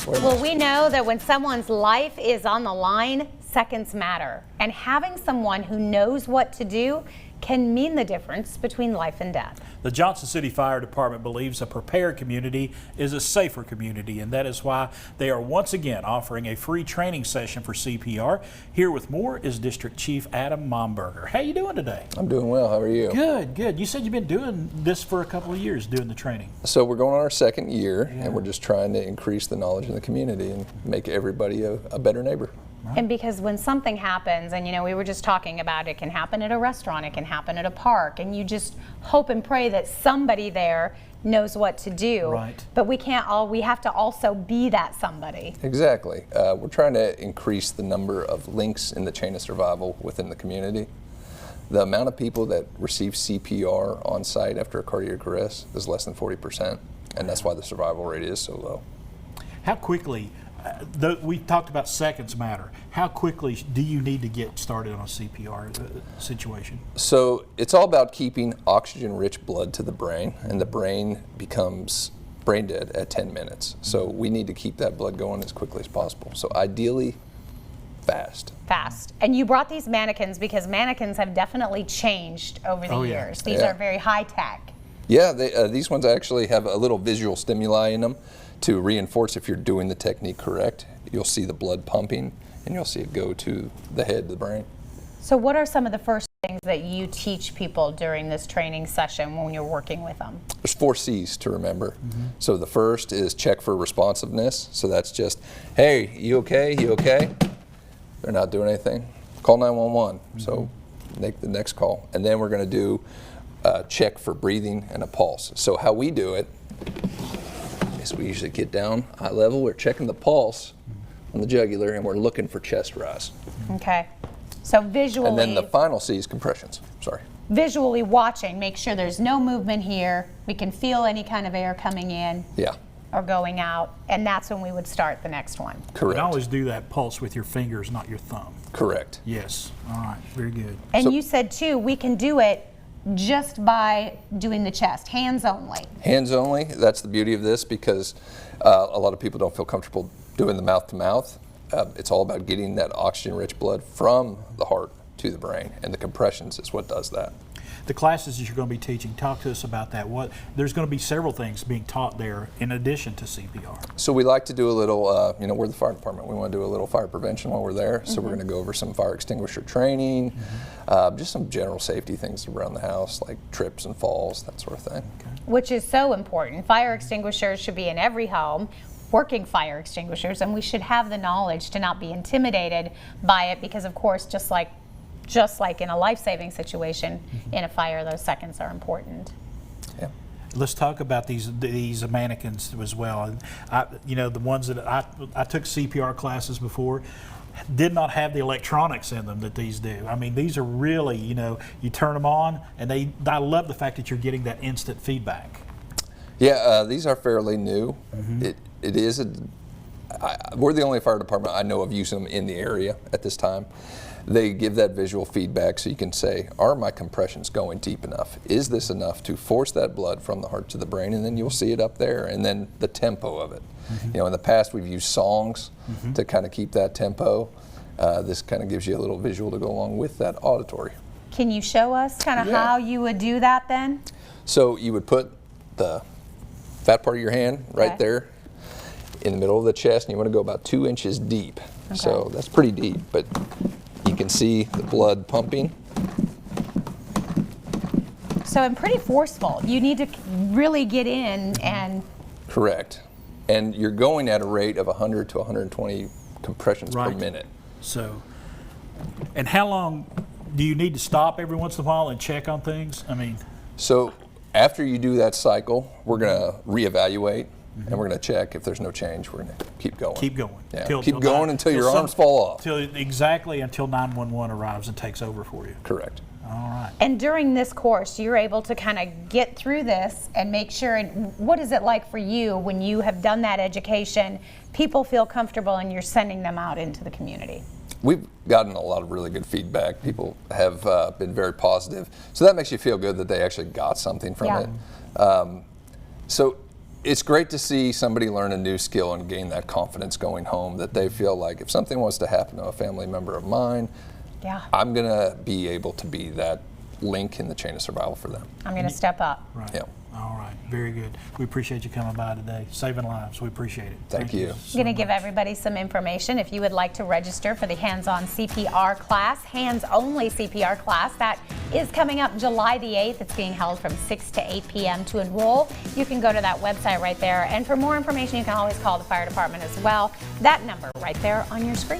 Well, we know that when someone's life is on the line, seconds matter. And having someone who knows what to do can mean the difference between life and death. The Johnson City Fire Department believes a prepared community is a safer community, and that is why they are once again offering a free training session for CPR. Here with more is District Chief Adam Momberger. How you doing today? I'm doing well. How are you? Good, good. You said you've been doing this for a couple of years, doing the training. So we're going on our second year, and we're just trying to increase the knowledge in the community and make everybody a better neighbor. And because when something happens, and you know, we were just talking about it can happen at a restaurant, it can happen at a park, and you just hope and pray that somebody there knows what to do. Right. But we have to also be that somebody. Exactly. We're trying to increase the number of links in the chain of survival within the community. The amount of people that receive CPR on site after a cardiac arrest is less than 40%, and that's why the survival rate is so low. How quickly, we talked about seconds matter. How quickly do you need to get started on a CPR situation? So it's all about keeping oxygen-rich blood to the brain, and the brain becomes brain dead at 10 minutes. So we need to keep that blood going as quickly as possible. So ideally, fast. Fast. And you brought these mannequins because mannequins have definitely changed over the years. These are very high tech. Yeah, these ones actually have a little visual stimuli in them to reinforce if you're doing the technique correct. You'll see the blood pumping and you'll see it go to the head, the brain. So what are some of the first things that you teach people during this training session when you're working with them? There's 4 C's to remember. So the first is check for responsiveness. So that's just, hey, you okay? You okay? They're not doing anything. Call 911. So make the next call. And then we're going to do check for breathing and a pulse. So how we do it is we usually get down eye level, we're checking the pulse on the jugular, and we're looking for chest rise. Okay. So visually. And then the final C is compressions. Sorry. Visually watching, make sure there's no movement here. We can feel any kind of air coming in. Yeah. Or going out, and that's when we would start the next one. Correct. And always do that pulse with your fingers, not your thumb. Correct. Yes. All right. Very good. And you said too, we can do it just by doing the chest, hands only. Hands only. That's the beauty of this, because a lot of people don't feel comfortable doing the mouth to mouth. It's all about getting that oxygen-rich blood from the heart to the brain, and the compressions is what does that. The classes that you're going to be teaching, talk to us about that. There's going to be several things being taught there in addition to CPR. So we like to do a little, you know, we're the fire department. We want to do a little fire prevention while we're there. So we're going to go over some fire extinguisher training, just some general safety things around the house, like trips and falls, that sort of thing. Okay. Which is so important. Fire extinguishers should be in every home, working fire extinguishers, and we should have the knowledge to not be intimidated by it, because of course, just like in a life-saving situation, in a fire, those seconds are important. Yeah. Let's talk about these mannequins as well. And you know, the ones that I took CPR classes before did not have the electronics in them that these do. I mean, these are really, you know, you turn them on, and I love the fact that you're getting that instant feedback. Yeah, these are fairly new. It is we're the only fire department I know of using them in the area at this time. They give that visual feedback, so you can say, are my compressions going deep enough? Is this enough to force that blood from the heart to the brain? And then you'll see it up there, and then the tempo of it. You know, in the past we've used songs to kind of keep that tempo. This kind of gives you a little visual to go along with that auditory. Can you show us kind of how you would do that then? So you would put the fat part of your hand right there in the middle of the chest, and you want to go about 2 inches deep. So that's pretty deep, but you can see the blood pumping. So I'm pretty forceful. You need to really get in and... Correct. And you're going at a rate of 100 to 120 compressions per minute. So, and how long do you need to stop every once in a while and check on things? I mean... So after you do that cycle, we're going to reevaluate. And we're going to check. If there's no change, we're going to keep going. Keep going. Yeah. Keep going until your arms fall off. Exactly until 911 arrives and takes over for you. Correct. All right. And during this course, you're able to kind of get through this and make sure, and what is it like for you when you have done that education, people feel comfortable and you're sending them out into the community? We've gotten a lot of really good feedback. People have been very positive. So that makes you feel good that they actually got something from it. So it's great to see somebody learn a new skill and gain that confidence going home, that they feel like if something was to happen to a family member of mine, Yeah. I'm going to be able to be that link in the chain of survival for them. I'm going to step up. Right. Yeah. All right. Very good. We appreciate you coming by today, saving lives. We appreciate it. Thank you. so I'm going to give much. everybody some information. If you would like to register for the hands-on CPR class, hands-only CPR class, that is coming up July the 8th. It's being held from 6 to 8 p.m. To enroll, you can go to that website right there. And for more information, you can always call the fire department as well. That number right there on your screen.